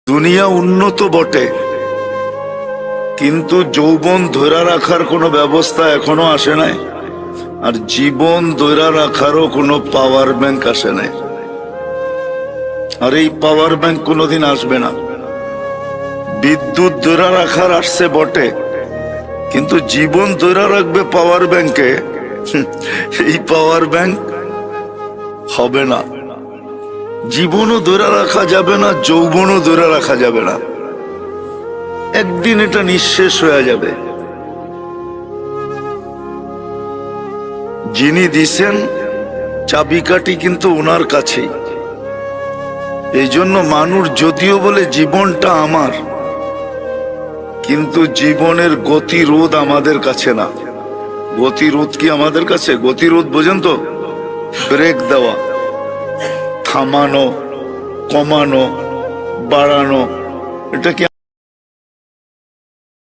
দুনিয়া উন্নত বটে, কিন্তু যৌবন ধরে রাখার কোনো ব্যবস্থা এখনো আসে নাই। আর জীবন ধরে রাখারও কোনো পাওয়ার ব্যাংক আসে নাই। আর এই পাওয়ার ব্যাংক কোনোদিন আসবে না। বিদ্যুৎ ধরে রাখার আসছে বটে, কিন্তু জীবন ধরে রাখবে পাওয়ার ব্যাংকে, এই পাওয়ার ব্যাংক হবে না। জীবনও ধরে রাখা যাবে না, যৌবনও ধরে রাখা যাবে না। একদিন এটা নিঃশেষ হয়ে যাবে। যিনি দিছেন চাবিকাঠি কিন্তু ওনার কাছেই। এই জন্য মানুষ যদিও বলে জীবনটা আমার, কিন্তু জীবনের গতিরোধ আমাদের কাছে না। গতিরোধ কি আমাদের কাছে? গতিরোধ বোঝেন তো? ব্রেক দেওয়া, থামানো, কমানো, বাড়ানো, এটা কি